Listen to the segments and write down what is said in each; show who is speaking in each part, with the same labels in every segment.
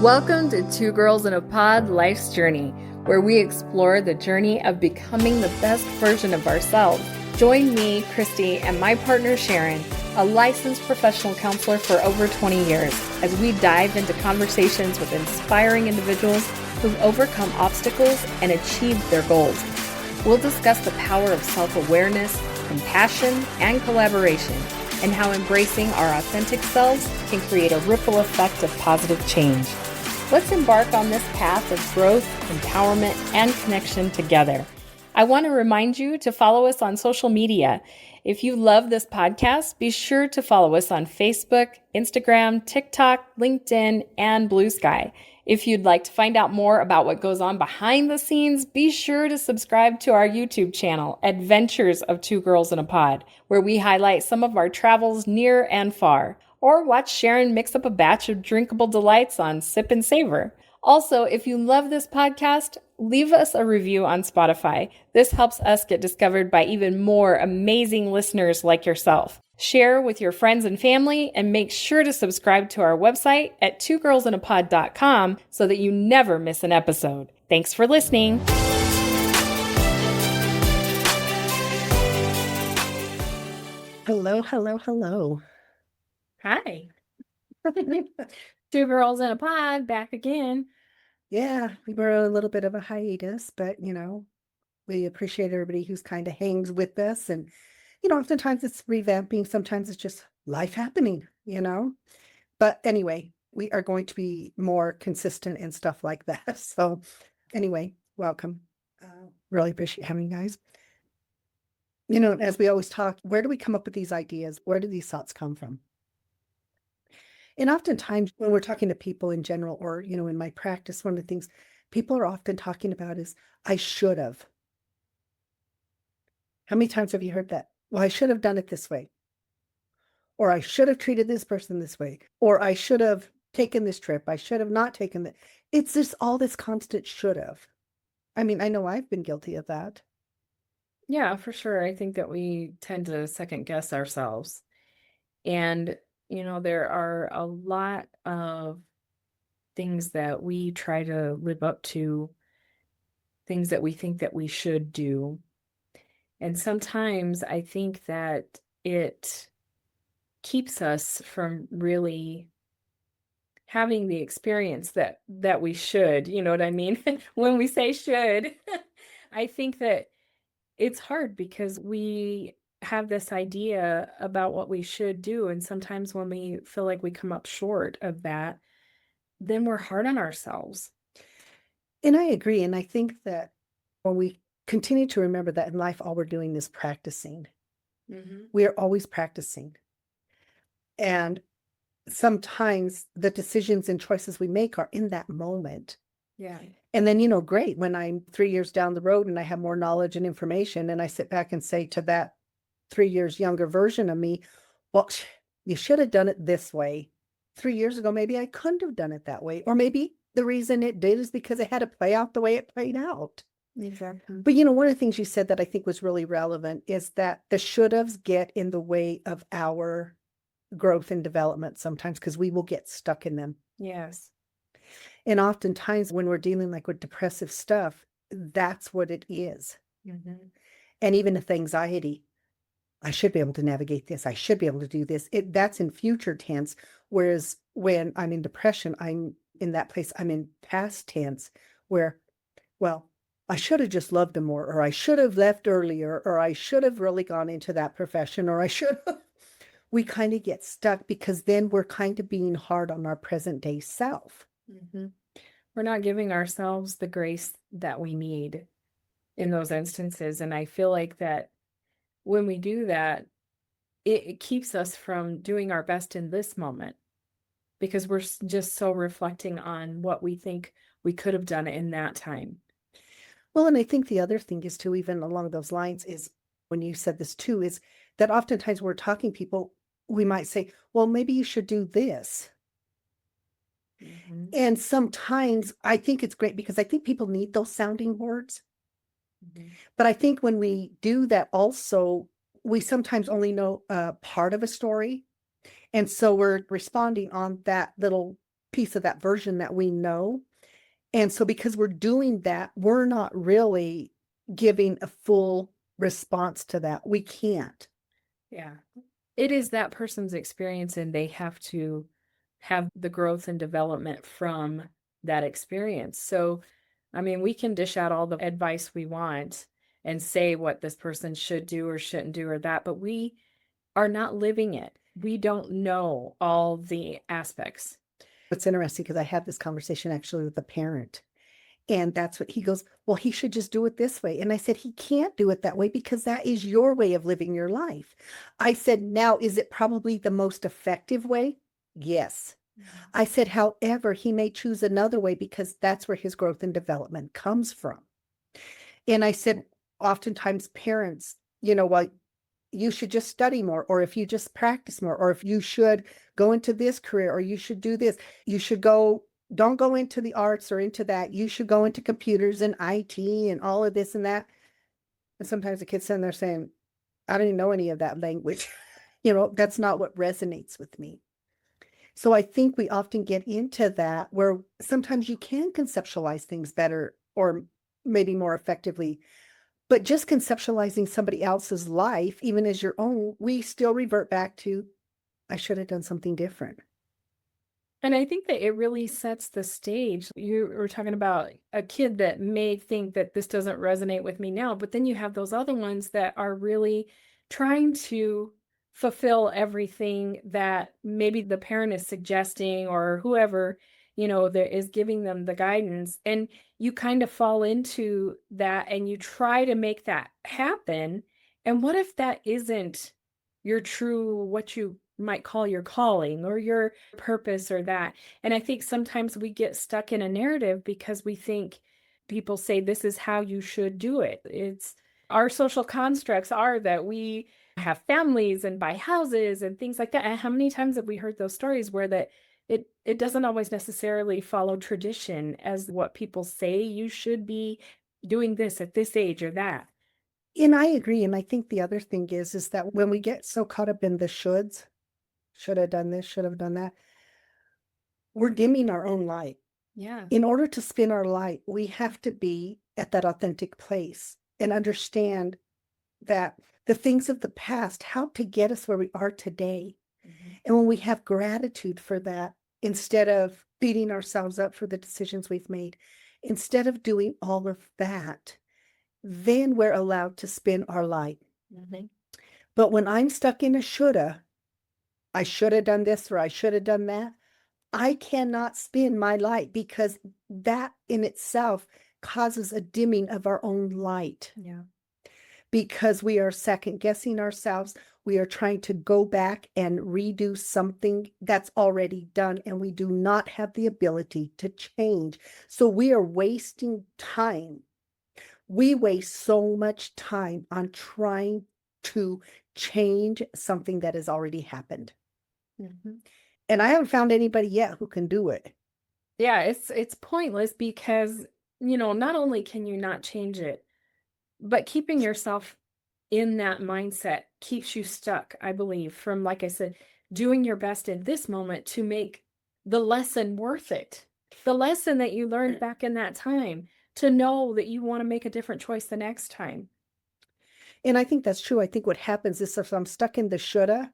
Speaker 1: Welcome to Two Girls in a Pod Life's Journey, where we explore the journey of becoming the best version of ourselves. Join me, Christy, and my partner Sharon, a licensed professional counselor for over 20 years, as we dive into conversations with inspiring individuals who've overcome obstacles and achieved their goals. We'll discuss the power of self-awareness, compassion, and collaboration, and how embracing our authentic selves can create a ripple effect of positive change. Let's embark on this path of growth, empowerment, and connection together. I want to remind you to follow us on social media. If you love this podcast, be sure to follow us on Facebook, Instagram, TikTok, LinkedIn, and Blue Sky. If you'd like to find out more about what goes on behind the scenes, be sure to subscribe to our YouTube channel, Adventures of Two Girls in a Pod, where we highlight some of our travels near and far. Or watch Sharon mix up a batch of drinkable delights on Sip and Savor. Also, if you love this podcast, leave us a review on Spotify. This helps us get discovered by even more amazing listeners like yourself. Share with your friends and family, and make sure to subscribe to our website at twogirlsinapod.com so that you never miss an episode. Thanks for listening.
Speaker 2: Hello, hello, hello.
Speaker 1: Hi. Two Girls in a Pod, back again.
Speaker 2: Yeah, we were a little bit of a hiatus, but we appreciate everybody who's kind of hangs with us. And, oftentimes it's revamping, sometimes it's just life happening. But anyway, we are going to be more consistent and stuff like that. So anyway, welcome. Really appreciate having you guys. As we always talk, where do we come up with these ideas? Where do these thoughts come from? And oftentimes when we're talking to people in general, or, in my practice, one of the things people are often talking about is, I should have. How many times have you heard that? Well, I should have done it this way. Or I should have treated this person this way. Or I should have taken this trip. I should have not taken that. It's just all this constant should have. I mean, I know I've been guilty of that.
Speaker 1: Yeah, for sure. I think that we tend to second guess ourselves. And there are a lot of things that we try to live up to, things that we think that we should do. And sometimes I think that it keeps us from really having the experience that we should, you know what I mean? When we say should, I think that it's hard because we have this idea about what we should do. And sometimes when we feel like we come up short of that, then we're hard on ourselves.
Speaker 2: And I agree. And I think that when we continue to remember that in life, all we're doing is practicing. We are always practicing. And sometimes the decisions and choices we make are in that moment.
Speaker 1: Yeah.
Speaker 2: And then, great, when I'm 3 years down the road and I have more knowledge and information, and I sit back and say to that 3 years younger version of me, well, you should have done it this way. 3 years ago, maybe I couldn't have done it that way. Or maybe the reason it did is because it had to play out the way it played out.
Speaker 1: Exactly.
Speaker 2: But, one of the things you said that I think was really relevant is that the should haves get in the way of our growth and development sometimes, because we will get stuck in them.
Speaker 1: Yes.
Speaker 2: And oftentimes when we're dealing like with depressive stuff, that's what it is. And even with anxiety, I should be able to navigate this. I should be able to do this. That's in future tense. Whereas when I'm in depression, I'm in that place. I'm in past tense where, well, I should have just loved him more, or I should have left earlier, or I should have really gone into that profession, or I should have. We kind of get stuck because then we're kind of being hard on our present day self.
Speaker 1: We're not giving ourselves the grace that we need in those instances. And I feel like that when we do that, it keeps us from doing our best in this moment, because we're just so reflecting on what we think we could have done in that time.
Speaker 2: Well, and I think the other thing is too, even along those lines, is when you said this too, is that oftentimes when we're talking people, we might say, well, maybe you should do this. And sometimes I think it's great because I think people need those sounding boards. But I think when we do that also, we sometimes only know part of a story. And so we're responding on that little piece of that version that we know. And so because we're doing that, we're not really giving a full response to that. We can't.
Speaker 1: Yeah. It is that person's experience, and they have to have the growth and development from that experience. So, I mean, we can dish out all the advice we want and say what this person should do or shouldn't do or that, but we are not living it. We don't know all the aspects.
Speaker 2: It's interesting because I had this conversation actually with a parent. And that's what he goes, well, he should just do it this way. And I said, he can't do it that way because that is your way of living your life. I said, now, is it probably the most effective way? Yes. I said, however, he may choose another way because that's where his growth and development comes from. And I said, oftentimes parents, well, you should just study more, or if you just practice more, or if you should go into this career, or you should do this, you should don't go into the arts or into that. You should go into computers and IT and all of this and that. And sometimes the kids sitting there saying, I don't even know any of that language. That's not what resonates with me. So I think we often get into that where sometimes you can conceptualize things better or maybe more effectively, but just conceptualizing somebody else's life, even as your own, we still revert back to, I should have done something different.
Speaker 1: And I think that it really sets the stage. You were talking about a kid that may think that this doesn't resonate with me now, but then you have those other ones that are really trying to fulfill everything that maybe the parent is suggesting or whoever, that is giving them the guidance. And you kind of fall into that and you try to make that happen. And what if that isn't your true, what you might call your calling or your purpose or that? And I think sometimes we get stuck in a narrative because we think people say this is how you should do it. It's our social constructs are that we have families and buy houses and things like that. And how many times have we heard those stories where that it doesn't always necessarily follow tradition as what people say you should be doing this at this age or that.
Speaker 2: And I agree. And I think the other thing is that when we get so caught up in the shoulds, should have done this, should have done that, we're dimming our own light.
Speaker 1: Yeah.
Speaker 2: In order to spin our light, we have to be at that authentic place and understand that the things of the past help to get us where we are today. And when we have gratitude for that, instead of beating ourselves up for the decisions we've made, instead of doing all of that, then we're allowed to spin our light. But when I'm stuck in a shoulda, I should have done this or I should have done that, I cannot spin my light because that in itself causes a dimming of our own light.
Speaker 1: Yeah.
Speaker 2: Because we are second guessing ourselves. We are trying to go back and redo something that's already done, and we do not have the ability to change. So we are wasting time. We waste so much time on trying to change something that has already happened. And I haven't found anybody yet who can do it.
Speaker 1: Yeah, it's pointless because, not only can you not change it, but keeping yourself in that mindset keeps you stuck, I believe, from, like I said, doing your best in this moment to make the lesson worth it. The lesson that you learned back in that time, to know that you want to make a different choice the next time.
Speaker 2: And I think that's true. I think what happens is if I'm stuck in the shoulda,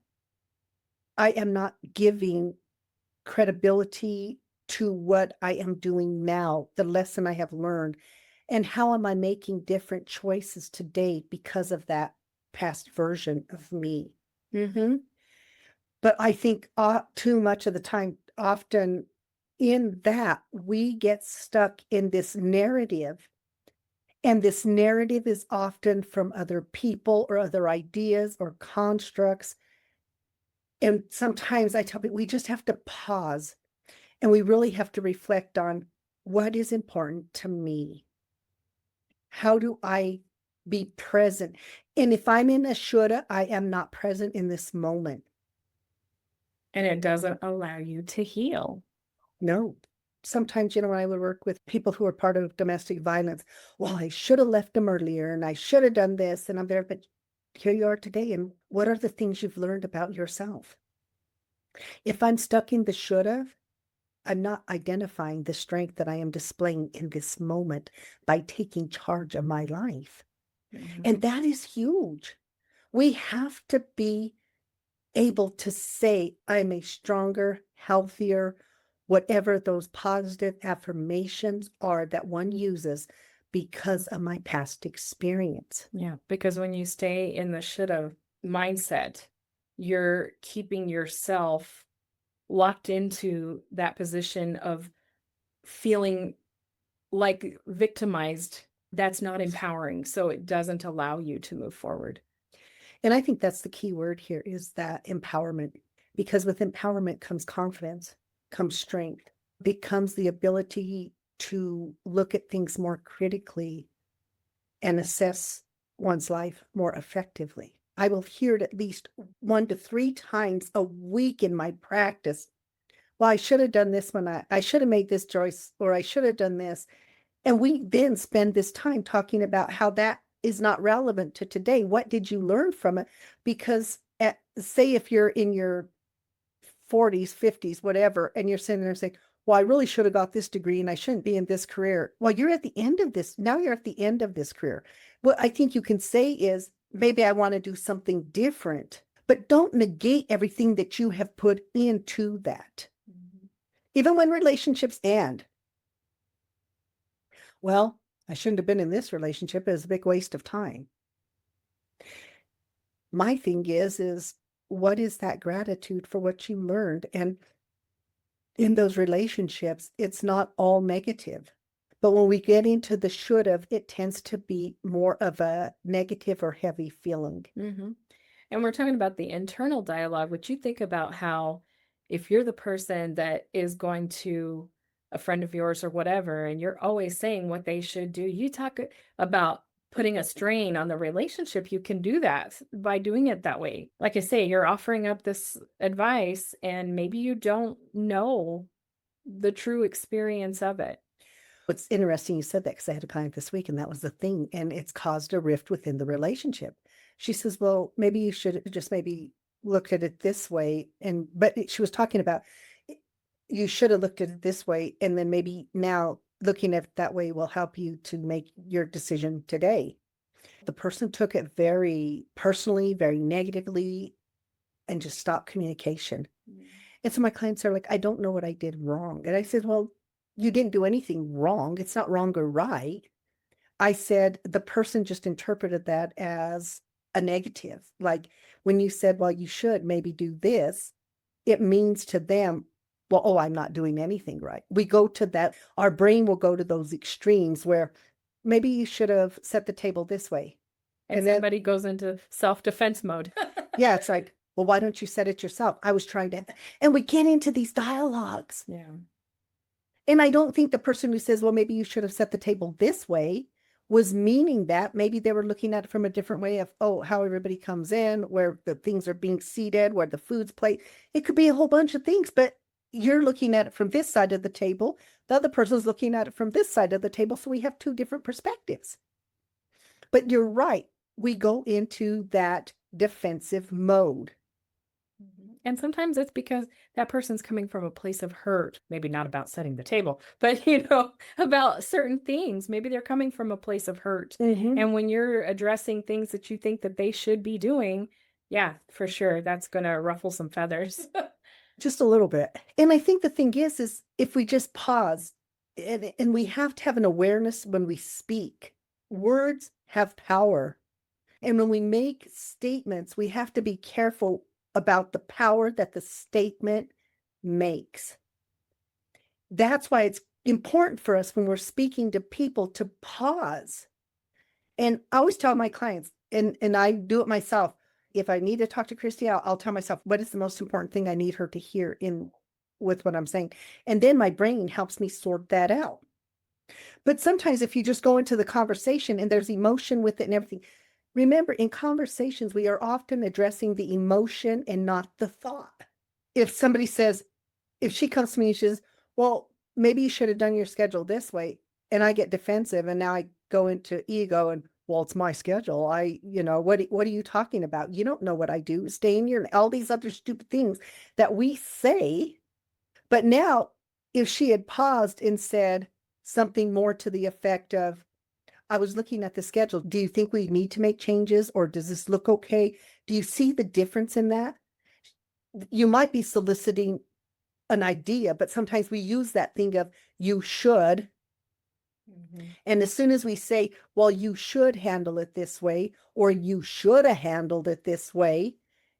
Speaker 2: I am not giving credibility to what I am doing now, the lesson I have learned, and how am I making different choices today because of that past version of me. But I think too much of the time, often in that, we get stuck in this narrative. And this narrative is often from other people or other ideas or constructs. And sometimes I tell people we just have to pause and we really have to reflect on what is important to me. How do I be present? And if I'm in a shoulda, I am not present in this moment.
Speaker 1: And it doesn't allow you to heal.
Speaker 2: No. Sometimes, when I would work with people who are part of domestic violence, well, I should have left them earlier and I should have done this. And I'm there, but here you are today. And what are the things you've learned about yourself? If I'm stuck in the should have, I'm not identifying the strength that I am displaying in this moment by taking charge of my life. And that is huge. We have to be able to say, I'm a stronger, healthier, whatever those positive affirmations are that one uses because of my past experience.
Speaker 1: Yeah, because when you stay in the shoulda mindset, you're keeping yourself locked into that position of feeling like victimized. That's not empowering. So it doesn't allow you to move forward.
Speaker 2: And I think that's the key word here is that empowerment, because with empowerment comes confidence, comes strength, becomes the ability to look at things more critically and assess one's life more effectively. I will hear it at least 1 to 3 times a week in my practice. Well, I should have done this when I should have made this choice, or I should have done this. And we then spend this time talking about how that is not relevant to today. What did you learn from it? Because say if you're in your 40s, 50s, whatever, and you're sitting there saying, well, I really should have got this degree and I shouldn't be in this career. Well, you're at the end of this. Now you're at the end of this career. What I think you can say is, maybe I want to do something different, but don't negate everything that you have put into that. Even when relationships end. Well, I shouldn't have been in this relationship. It was a big waste of time. My thing is what is that gratitude for what you learned? And in those relationships, it's not all negative. But when we get into the should have, it tends to be more of a negative or heavy feeling.
Speaker 1: And we're talking about the internal dialogue, which you think about how if you're the person that is going to a friend of yours or whatever, and you're always saying what they should do, you talk about putting a strain on the relationship. You can do that by doing it that way. Like I say, you're offering up this advice, and maybe you don't know the true experience of it.
Speaker 2: What's interesting, you said that because I had a client this week and that was the thing, and it's caused a rift within the relationship. She says, well, maybe you should just maybe look at it this way. But she was talking about you should have looked at it this way, and then maybe now looking at it that way will help you to make your decision today. The person took it very personally, very negatively, and just stopped communication. And so my clients are like, I don't know what I did wrong. And I said, well, you didn't do anything wrong. It's not wrong or right. I said, the person just interpreted that as a negative. Like when you said, well, you should maybe do this, it means to them, well, oh, I'm not doing anything right. We go to that, our brain will go to those extremes where maybe you should have set the table this way.
Speaker 1: And
Speaker 2: then
Speaker 1: somebody goes into self-defense mode.
Speaker 2: yeah, it's like, well, why don't you set it yourself? I was trying to, and we get into these dialogues.
Speaker 1: Yeah.
Speaker 2: And I don't think the person who says, well, maybe you should have set the table this way was meaning that. Maybe they were looking at it from a different way of, oh, how everybody comes in, where the things are being seated, where the food's played. It could be a whole bunch of things, but you're looking at it from this side of the table. The other person's looking at it from this side of the table. So we have two different perspectives. But you're right. We go into that defensive mode.
Speaker 1: And sometimes it's because that person's coming from a place of hurt, maybe not about setting the table, but about certain things. Maybe they're coming from a place of hurt. And when you're addressing things that you think that they should be doing, yeah, for sure, that's going to ruffle some feathers.
Speaker 2: Just a little bit. And I think the thing is if we just pause and we have to have an awareness when we speak, words have power. And when we make statements, we have to be careful about the power that the statement makes. That's why it's important for us when we're speaking to people to pause. And I always tell my clients, and I do it myself, if I need to talk to Christy, I'll tell myself, what is the most important thing I need her to hear with what I'm saying? And then my brain helps me sort that out. But sometimes if you just go into the conversation and there's emotion with it and everything, remember, in conversations, we are often addressing the emotion and not the thought. If somebody says, if she comes to me and she says, well, maybe you should have done your schedule this way, and I get defensive and now I go into ego and, well, it's my schedule. What are you talking about? You don't know what I do. Stay in your, all these other stupid things that we say. But now if she had paused and said something more to the effect of, I was looking at the schedule. Do you think we need to make changes, or does this look okay? Do you see the difference in that? You might be soliciting an idea, but sometimes we use that thing of you should. And as soon as we say, well, you should handle it this way, or you should have handled it this way,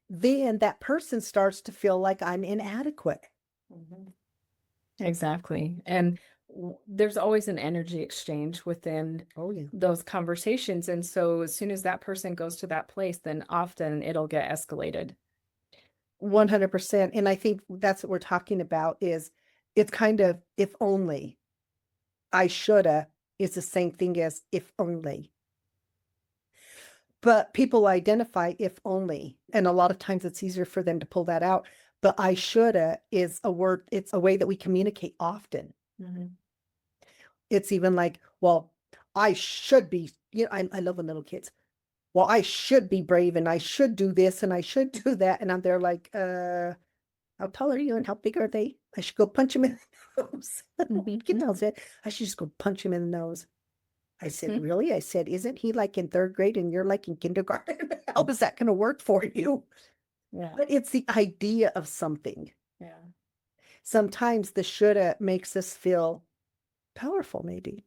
Speaker 2: then that person starts to feel like I'm inadequate.
Speaker 1: Exactly. And there's always an energy exchange within
Speaker 2: Oh, yeah.
Speaker 1: those conversations. And so as soon as that person goes to that place, then often it'll get escalated.
Speaker 2: 100%. And I think that's what we're talking about is it's kind of if only. I shoulda is the same thing as if only. But people identify if only, and a lot of times it's easier for them to pull that out. But I shoulda is a word, it's a way that we communicate often. It's even like, well, I should be, I love when little kids, well, I should be brave and I should do this and I should do that. And I'm there like, how tall are you and how big are they? I should go punch him in the nose. Kid knows it. I should just go punch him in the nose. I said, really? I said, isn't he like in third grade and you're like in kindergarten? How is that going to work for you?
Speaker 1: Yeah.
Speaker 2: But it's the idea of something.
Speaker 1: Yeah.
Speaker 2: Sometimes the shoulda makes us feel powerful, maybe.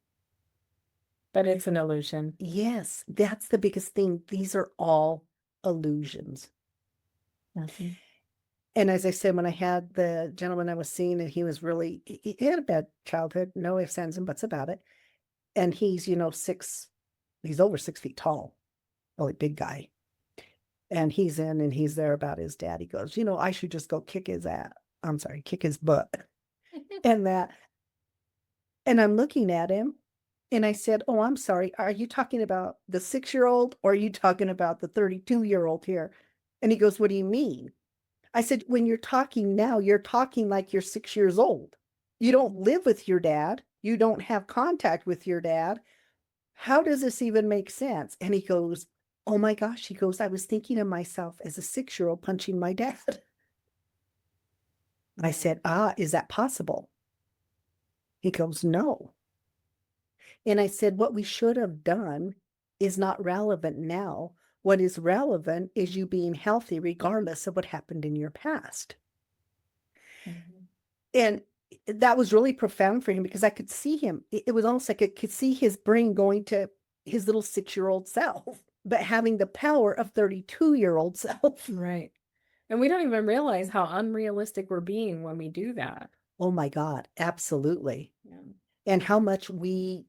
Speaker 1: But it's an illusion.
Speaker 2: Yes, that's the biggest thing. These are all illusions. And as I said, when I had the gentleman I was seeing, and he was really, he had a bad childhood, no ifs, ands, and buts about it. And he's, he's over 6 feet tall, really big guy. And he's in and he's there about his dad. He goes, I should just go kick his ass. I'm sorry, kick his butt. And I'm looking at him and I said, oh, I'm sorry. Are you talking about the 6-year-old or are you talking about the 32-year-old here? And he goes, what do you mean? I said, when you're talking now, you're talking like you're 6 years old. You don't live with your dad. You don't have contact with your dad. How does this even make sense? And he goes, oh my gosh. He goes, I was thinking of myself as a 6-year-old punching my dad. I said, is that possible? He goes, no. And I said, what we should have done is not relevant now. What is relevant is you being healthy regardless of what happened in your past. And that was really profound for him because I could see him. It was almost like I could see his brain going to his little 6-year-old self, but having the power of 32-year-old self.
Speaker 1: Right. And we don't even realize how unrealistic we're being when we do that.
Speaker 2: Oh my God, absolutely.
Speaker 1: Yeah.
Speaker 2: And how much we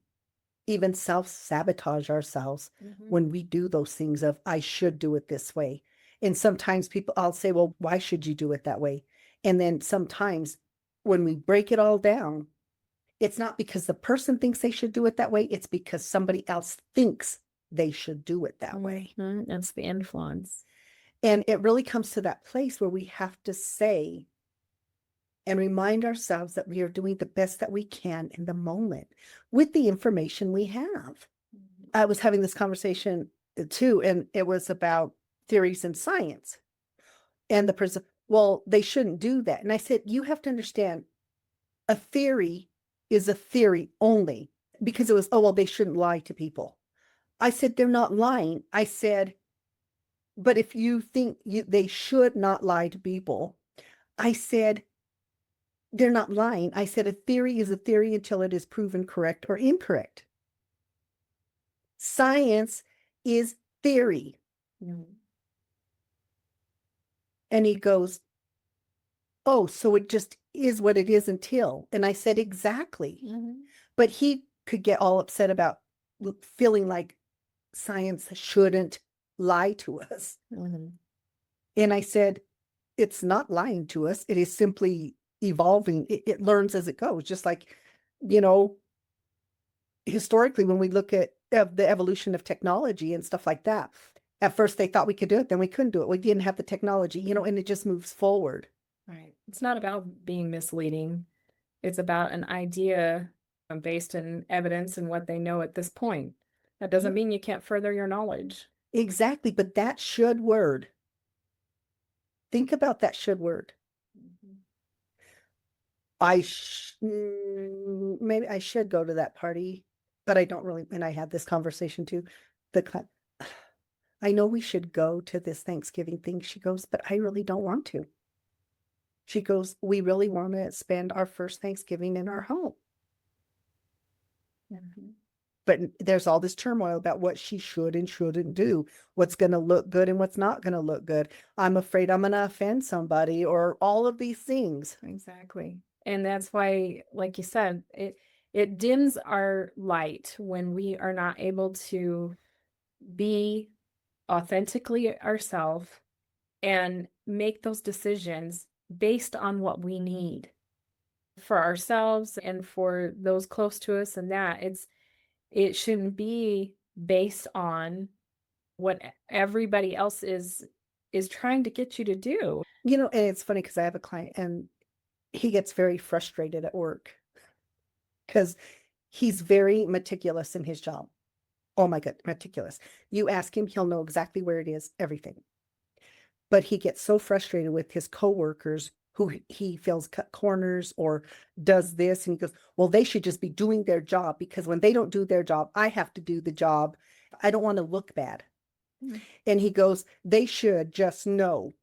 Speaker 2: even self-sabotage ourselves when we do those things of, I should do it this way. And sometimes I'll say, well, why should you do it that way? And then sometimes when we break it all down, it's not because the person thinks they should do it that way. It's because somebody else thinks they should do it that way.
Speaker 1: That's the influence.
Speaker 2: And it really comes to that place where we have to say and remind ourselves that we are doing the best that we can in the moment with the information we have. I was having this conversation too, and it was about theories in science. And the person, well, they shouldn't do that. And I said, you have to understand, a theory is a theory only, because it was, oh, well, they shouldn't lie to people. I said, they're not lying. I said, but if you think they should not lie to people, I said, they're not lying. I said, a theory is a theory until it is proven correct or incorrect. Science is theory. And he goes, oh, so it just is what it is until. And I said, exactly. But he could get all upset about feeling like science shouldn't lie to us. And I said, it's not lying to us. It is simply evolving. It learns as it goes. Just like, historically, when we look at the evolution of technology and stuff like that, at first they thought we could do it, then we couldn't do it. We didn't have the technology, and it just moves forward.
Speaker 1: Right. It's not about being misleading. It's about an idea based in evidence and what they know at this point. That doesn't mean you can't further your knowledge.
Speaker 2: Exactly. But that should word, think about that should word. Maybe I should go to that party, but I don't really, and I had this conversation too. The I know we should go to this Thanksgiving thing. She goes, but I really don't want to. She goes, we really want to spend our first Thanksgiving in our home.
Speaker 1: Mhm.
Speaker 2: But there's all this turmoil about what she should and shouldn't do, what's going to look good and what's not going to look good. I'm afraid I'm going to offend somebody or all of these things.
Speaker 1: Exactly. And that's why, like you said, it dims our light when we are not able to be authentically ourselves and make those decisions based on what we need for ourselves and for those close to us. And that it shouldn't be based on what everybody else is trying to get you to do.
Speaker 2: And it's funny because I have a client and he gets very frustrated at work because he's very meticulous in his job. Oh my God, meticulous. You ask him, he'll know exactly where it is, everything. But he gets so frustrated with his coworkers who he feels cut corners or does this. And he goes, well, they should just be doing their job because when they don't do their job, I have to do the job. I don't want to look bad.
Speaker 1: Mm.
Speaker 2: And he goes, they should just know.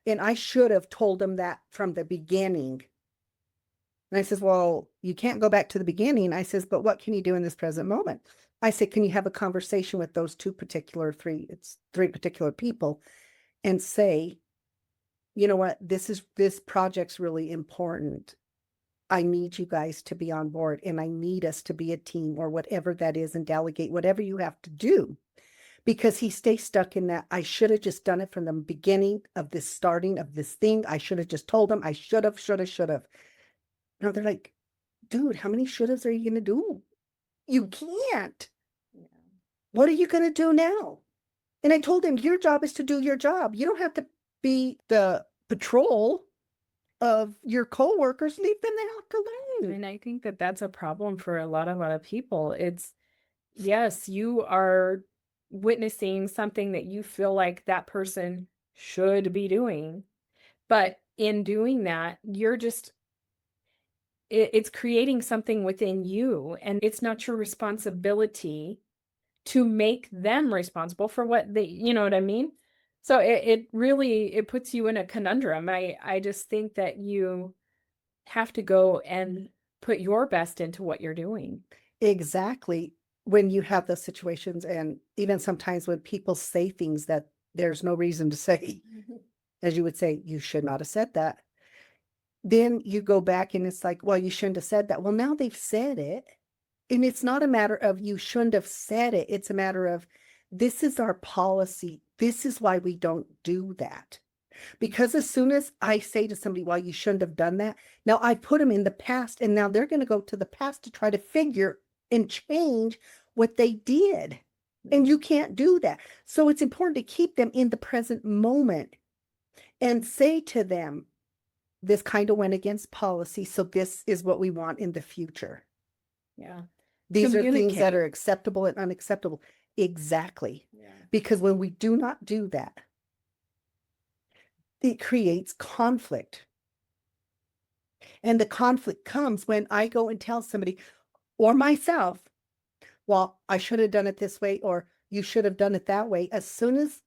Speaker 2: And I should have told them that from the beginning. And I says, well, you can't go back to the beginning. I says, but what can you do in this present moment? I said, can you have a conversation with those it's three particular people and say, you know what, this project's really important. I need you guys to be on board and I need us to be a team or whatever that is and delegate whatever you have to do. Because he stays stuck in that I should have just done it from the beginning of this starting of this thing. I should have just told him. I should have. No, they're like, dude, how many should haves are you going to do? You can't.
Speaker 1: Yeah.
Speaker 2: What are you going to do now? And I told him, your job is to do your job. You don't have to be the patrol of your coworkers. Leave them the heck alone.
Speaker 1: And I think that that's a problem for a lot of people. It's, yes, you are witnessing something that you feel like that person should be doing. But in doing that, it's creating something within you, and it's not your responsibility to make them responsible for what you know what I mean? So it really, it puts you in a conundrum. I just think that you have to go and put your best into what you're doing.
Speaker 2: Exactly. When you have those situations, and even sometimes when people say things that there's no reason to say, as you would say, you should not have said that. Then you go back and it's like, well, you shouldn't have said that. Well, now they've said it. And it's not a matter of you shouldn't have said it. It's a matter of this is our policy. This is why we don't do that. Because as soon as I say to somebody, well, you shouldn't have done that, now I put them in the past and now they're going to go to the past to try to figure and change what they did. And you can't do that. So it's important to keep them in the present moment and say to them, this kind of went against policy. So this is what we want in the future.
Speaker 1: Yeah.
Speaker 2: These are things
Speaker 1: Communicate.
Speaker 2: that are acceptable and unacceptable. Exactly.
Speaker 1: Yeah.
Speaker 2: Because when we do not do that, it creates conflict. And the conflict comes when I go and tell somebody or myself, well, I should have done it this way, or you should have done it that way. As soon as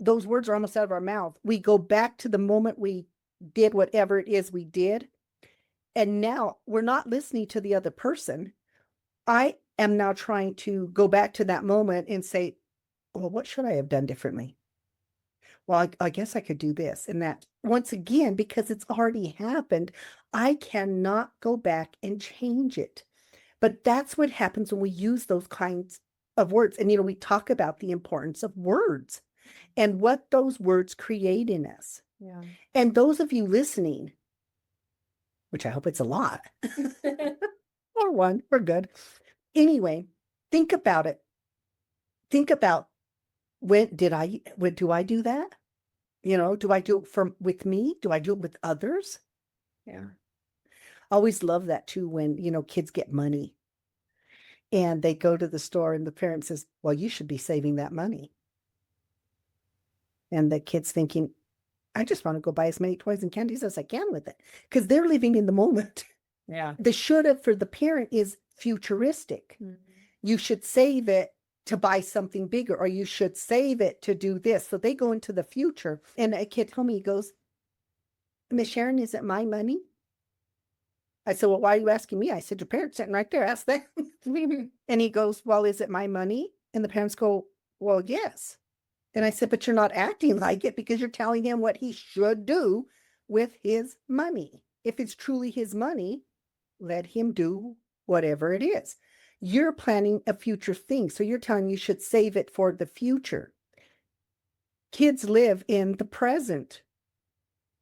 Speaker 2: those words are almost out of our mouth, we go back to the moment we did whatever it is we did. And now we're not listening to the other person. I am now trying to go back to that moment and say, well, what should I have done differently? Well, I guess I could do this and that. Once again, because it's already happened, I cannot go back and change it. But that's what happens when we use those kinds of words. And, we talk about the importance of words and what those words create in us.
Speaker 1: Yeah.
Speaker 2: And those of you listening, which I hope it's a lot, or one, we're good. Anyway, think about it. Think about when do I do that? Do I do it with me? Do I do it with others?
Speaker 1: Yeah.
Speaker 2: I always love that too when, kids get money and they go to the store and the parent says, well, you should be saving that money. And the kid's thinking, I just want to go buy as many toys and candies as I can with it because they're living in the moment.
Speaker 1: Yeah.
Speaker 2: The shoulda for the parent is futuristic.
Speaker 1: Mhm.
Speaker 2: You should save it to buy something bigger, or you should save it to do this. So they go into the future. And a kid told me, he goes, Miss Sharon, is it my money? I said, well, why are you asking me? I said, your parents sitting right there, ask them. And he goes, well, is it my money? And the parents go, well, yes. And I said, but you're not acting like it because you're telling him what he should do with his money. If it's truly his money, let him do whatever it is. You're planning a future thing. So you're telling you should save it for the future. Kids live in the present.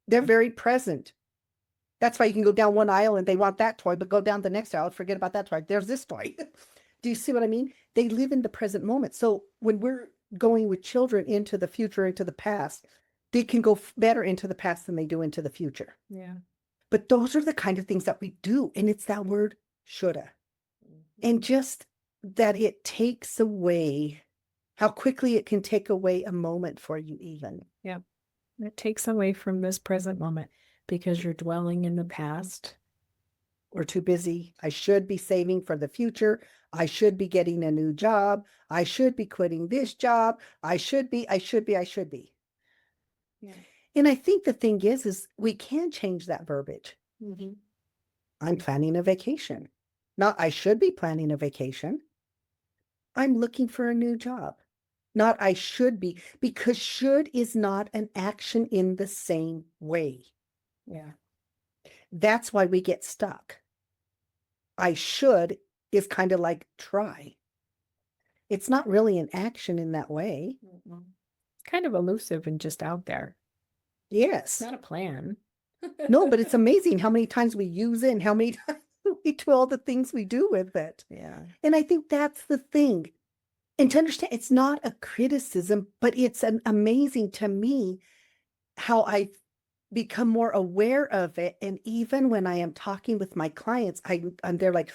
Speaker 2: They're very present. That's why you can go down one aisle and they want that toy, but go down the next aisle, forget about that toy. There's this toy. Do you see what I mean? They live in the present moment. So when we're going with children into the future, into the past, they can go better into the past than they do into the future.
Speaker 1: Yeah.
Speaker 2: But those are the kind of things that we do. And it's that word shoulda. And just that it takes away how quickly it can take away a moment for you, even.
Speaker 1: Yeah. It takes away from this present moment because you're dwelling in the past.
Speaker 2: We're too busy. I should be saving for the future. I should be getting a new job. I should be quitting this job. I should be.
Speaker 1: Yeah.
Speaker 2: And I think the thing is we can change that verbiage.
Speaker 1: Mm-hmm.
Speaker 2: I'm planning a vacation. Not I should be planning a vacation. I'm looking for a new job. Not I should be, because should is not an action in the same way.
Speaker 1: Yeah.
Speaker 2: That's why we get stuck. I should is kind of like try. It's not really an action in that way.
Speaker 1: Mm-hmm. It's kind of elusive and just out there.
Speaker 2: Yes.
Speaker 1: It's not a plan.
Speaker 2: No, but it's amazing how many times we use it and how many times we do all the things we do with it.
Speaker 1: Yeah.
Speaker 2: And I think that's the thing. And to understand, it's not a criticism, but it's an amazing to me how I become more aware of it. And even when I am talking with my clients, and they're like,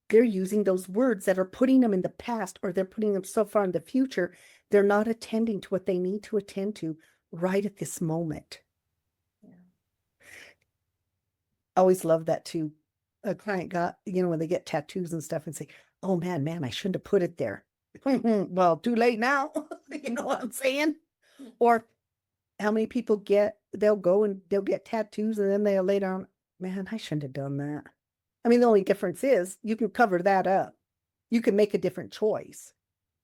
Speaker 2: they're using those words that are putting them in the past, or they're putting them so far in the future. They're not attending to what they need to attend to right at this moment.
Speaker 1: Yeah.
Speaker 2: I always love that too. A client got, when they get tattoos and stuff and say, oh man, I shouldn't have put it there. Well, too late now. You know what I'm saying? Or how many people they'll go and they'll get tattoos and then they'll later on, man, I shouldn't have done that. I mean, the only difference is you can cover that up. You can make a different choice.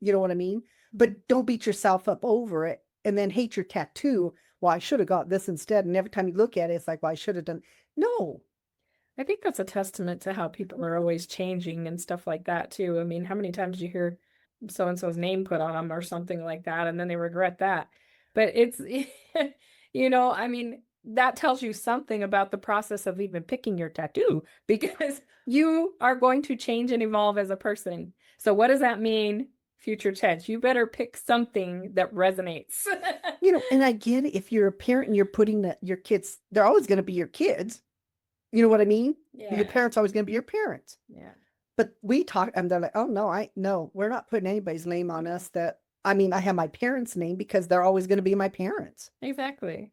Speaker 2: You know what I mean? But don't beat yourself up over it and then hate your tattoo. Well, I should have got this instead. And every time you look at it, it's like, well, I should have done. No.
Speaker 1: I think that's a testament to how people are always changing and stuff like that too. I mean, how many times do you hear so-and-so's name put on them or something like that, and then they regret that? But it's, I mean, that tells you something about the process of even picking your tattoo, because you are going to change and evolve as a person. So what does that mean? Future tense. You better pick something that resonates.
Speaker 2: And I get it. If you're a parent and you're putting your kids, they're always going to be your kids. You know what I mean?
Speaker 1: Yeah.
Speaker 2: Your parents always going to be your parents.
Speaker 1: Yeah.
Speaker 2: But we talk, and they're like, oh no, we're not putting anybody's name on us. I have my parents' name because they're always going to be my parents.
Speaker 1: Exactly.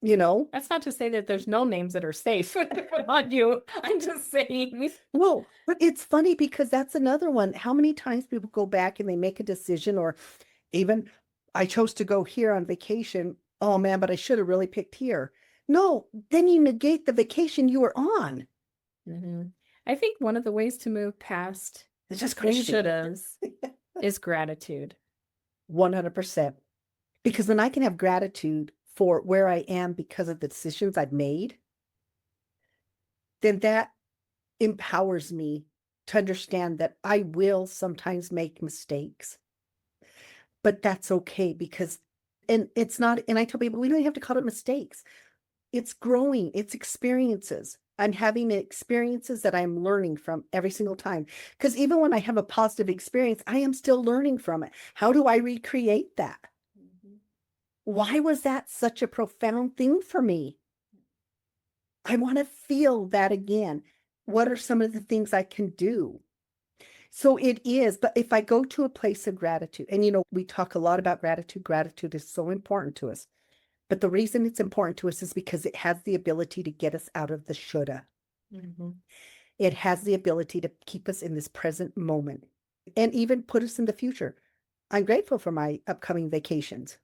Speaker 2: That's
Speaker 1: not to say that there's no names that are safe to put on you. I'm just saying.
Speaker 2: Well, but it's funny because that's another one. How many times people go back and they make a decision, or even I chose to go here on vacation. Oh man, but I should have really picked here. No, then you negate the vacation you were on.
Speaker 1: Mm-hmm. I think one of the ways to move past
Speaker 2: it's just crazy.
Speaker 1: Shouldas is gratitude.
Speaker 2: 100%. Because then I can have gratitude for where I am because of the decisions I've made, then that empowers me to understand that I will sometimes make mistakes. But that's okay and it's not, and I tell people, we don't even have to call it mistakes. It's growing, it's experiences. I'm having experiences that I'm learning from every single time. Because even when I have a positive experience, I am still learning from it. How do I recreate that? Mm-hmm. Why was that such a profound thing for me? I want to feel that again. What are some of the things I can do? So it is, but if I go to a place of gratitude, and we talk a lot about gratitude. Gratitude is so important to us. But the reason it's important to us is because it has the ability to get us out of the shoulda.
Speaker 1: Mhm.
Speaker 2: It has the ability to keep us in this present moment and even put us in the future. I'm grateful for my upcoming vacations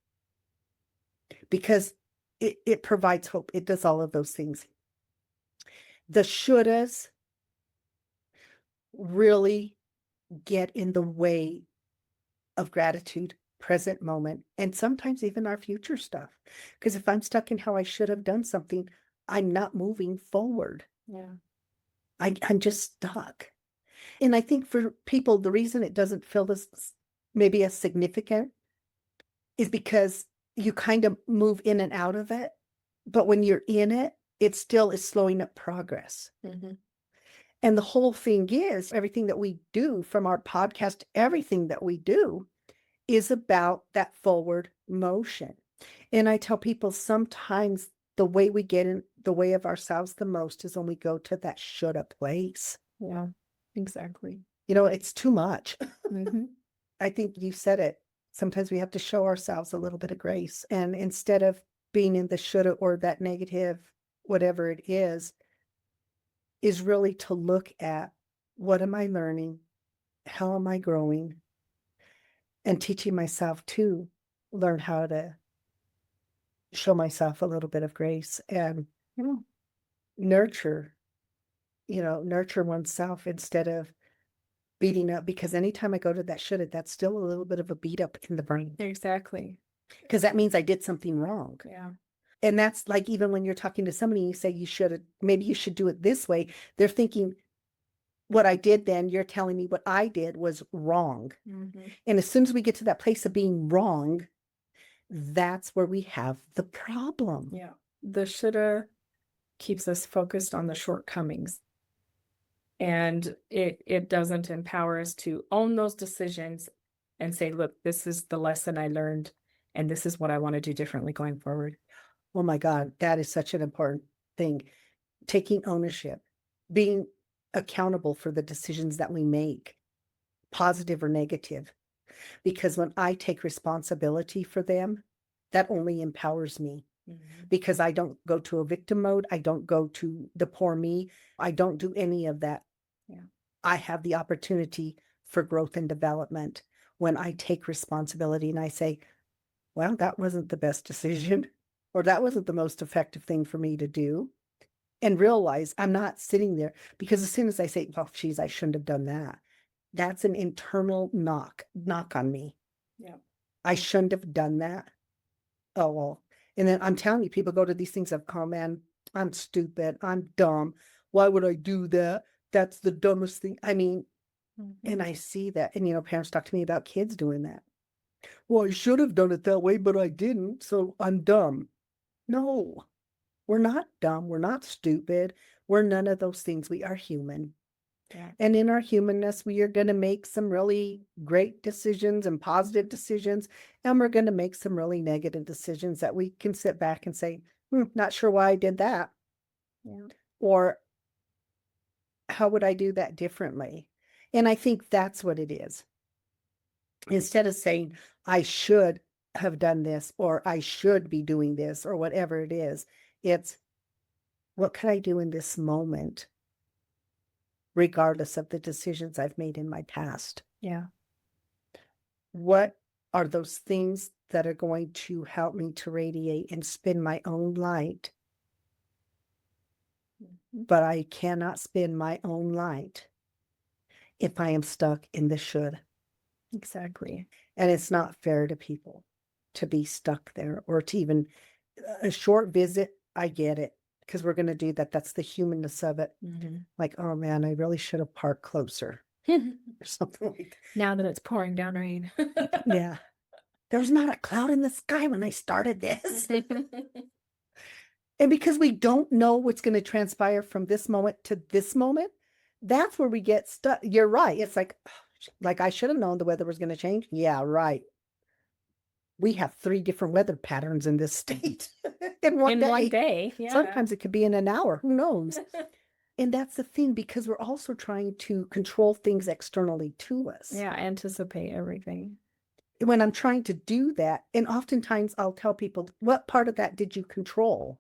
Speaker 2: because it provides hope. It does all of those things. The shouldas really get in the way of gratitude, present moment, and sometimes even our future stuff. Because if I'm stuck in how I should have done something, I'm not moving forward.
Speaker 1: Yeah.
Speaker 2: I'm just stuck. And I think for people, the reason it doesn't feel as maybe as significant is because you kind of move in and out of it. But when you're in it, it still is slowing up progress.
Speaker 1: Mhm.
Speaker 2: And the whole thing is everything that we do from our podcast, everything that we do is about that forward motion. And I tell people sometimes the way we get in the way of ourselves the most is when we go to that shoulda place.
Speaker 1: Yeah, exactly.
Speaker 2: It's too much.
Speaker 1: Mhm.
Speaker 2: I think you said it. Sometimes we have to show ourselves a little bit of grace. And instead of being in the shoulda or that negative, whatever it is really to look at what am I learning? How am I growing? And teaching myself to learn how to show myself a little bit of grace and you know, nurture, nurture oneself instead of beating up. Because anytime I go to that shoulda, that's still a little bit of a beat up in the brain
Speaker 1: Exactly.
Speaker 2: because that means I did something wrong.
Speaker 1: Yeah.
Speaker 2: And that's like even when you're talking to somebody, you say maybe you should do it this way. They're thinking, what I did then, you're telling me what I did was wrong.
Speaker 1: Mhm.
Speaker 2: And as soon as we get to that place of being wrong, that's where we have the problem.
Speaker 1: Yeah. The shoulda keeps us focused on the shortcomings, and it doesn't empower us to own those decisions and say, look, this is the lesson I learned, and this is what I want to do differently going forward.
Speaker 2: Oh my God, that is such an important thing. Taking ownership, being accountable for the decisions that we make, positive or negative. Because when I take responsibility for them, that only empowers me. Because I don't go to a victim mode. I don't go to the poor me. I don't do any of that.
Speaker 1: Yeah.
Speaker 2: I have the opportunity for growth and development when I take responsibility and I say, well, that wasn't the best decision, or that wasn't the most effective thing for me to do. And realize I'm not sitting there because as soon as I say, well, geez, I shouldn't have done that. That's an internal knock on me.
Speaker 1: Yeah.
Speaker 2: I shouldn't have done that. Oh, well. And then I'm telling you, people go to these things of, oh man, I'm stupid. I'm dumb. Why would I do that? That's the dumbest thing. I mean, and I see that. And, parents talk to me about kids doing that. Well, I should have done it that way, but I didn't. So I'm dumb. No, we're not dumb. We're not stupid. We're none of those things. We are human.
Speaker 1: Yeah.
Speaker 2: And in our humanness, we are going to make some really great decisions and positive decisions. And we're going to make some really negative decisions that we can sit back and say, not sure why I did that.
Speaker 1: Yeah.
Speaker 2: Or how would I do that differently? And I think that's what it is. Instead of saying, I should have done this, or I should be doing this, or whatever it is, it's what can I do in this moment, regardless of the decisions I've made in my past?
Speaker 1: Yeah.
Speaker 2: What are those things that are going to help me to radiate and spin my own light? But I cannot spin my own light if I am stuck in the should.
Speaker 1: Exactly.
Speaker 2: And it's not fair to people to be stuck there or to even a short visit. I get it because we're going to do that. That's the humanness of it. Like, oh man, I really should have parked closer or something like that.
Speaker 1: Now that it's pouring down rain.
Speaker 2: Yeah. There was not a cloud in the sky when I started this. And because we don't know what's going to transpire from this moment to this moment, that's where we get stuck. You're right. It's like I should have known the weather was going to change. Yeah, right. We have 3 different weather patterns in this state in one day.
Speaker 1: Yeah.
Speaker 2: Sometimes it could be in an hour. Who knows? And that's the thing, because we're also trying to control things externally to us.
Speaker 1: Yeah, anticipate everything.
Speaker 2: When I'm trying to do that, and oftentimes I'll tell people, what part of that did you control?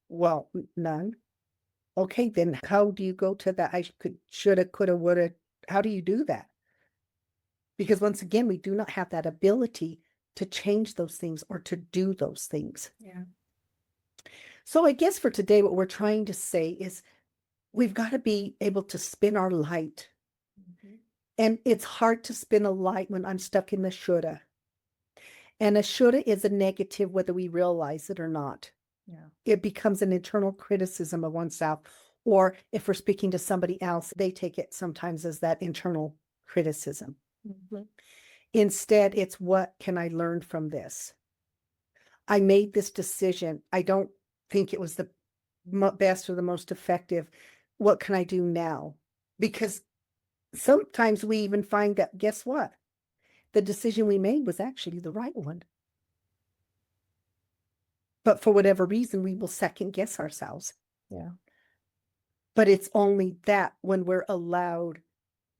Speaker 2: Well, none. Okay, then how do you go to that? I could, shoulda, coulda, woulda. How do you do that? Because once again, we do not have that ability to change those things or to do those things.
Speaker 1: Yeah.
Speaker 2: So I guess for today, what we're trying to say is we've got to be able to spin our light. And it's hard to spin a light when I'm stuck in the shoulda. And a shoulda is a negative, whether we realize it or not.
Speaker 1: Yeah.
Speaker 2: It becomes an internal criticism of oneself. Or if we're speaking to somebody else, they take it sometimes as that internal criticism. Instead, it's what can I learn from this? I made this decision. I don't think it was the best or the most effective. What can I do now? Because sometimes we even find that, guess what? The decision we made was actually the right one. But for whatever reason, we will second guess ourselves.
Speaker 1: Yeah.
Speaker 2: But it's only that when we're allowed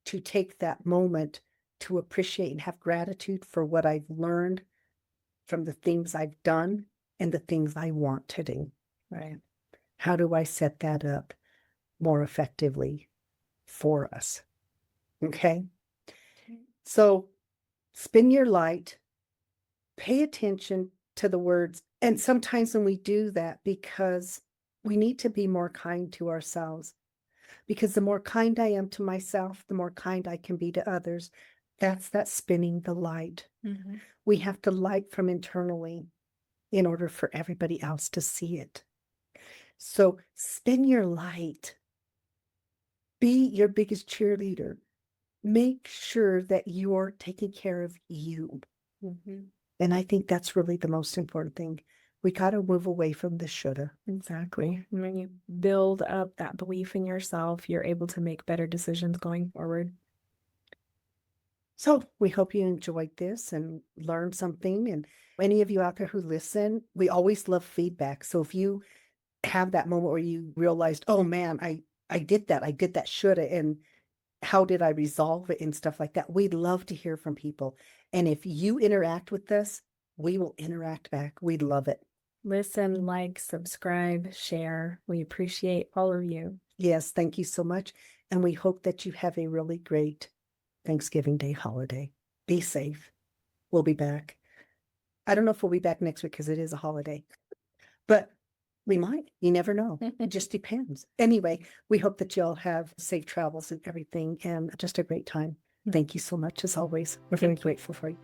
Speaker 2: to take that moment to appreciate and have gratitude for what I've learned from the things I've done and the things I want to do.
Speaker 1: Right.
Speaker 2: How do I set that up more effectively for us? Okay. So spin your light, pay attention to the words. And sometimes when we do that, because we need to be more kind to ourselves, because the more kind I am to myself, the more kind I can be to others. That's that spinning the light. We have to light from internally in order for everybody else to see it. So spin your light. Be your biggest cheerleader. Make sure that you're taking care of you. And I think that's really the most important thing. We got to move away from the shoulda.
Speaker 3: Exactly. And when you build up that belief in yourself, you're able to make better decisions going forward.
Speaker 2: So we hope you enjoyed this and learned something. And any of you out there who listen, we always love feedback. So if you have that moment where you realized, oh man, I did that shoulda, and how did I resolve it and stuff like that? We'd love to hear from people. And if you interact with us, we will interact back. We'd love it.
Speaker 3: Listen, like, subscribe, share. We appreciate all of you.
Speaker 2: Yes, thank you so much. And we hope that you have a really great Thanksgiving Day holiday. Be safe. We'll be back. I don't know if we'll be back next week because it is a holiday, but we might. You never know. It just depends. Anyway, we hope that you'll have safe travels and everything and just a great time. Thank you so much as always. We're very grateful for you.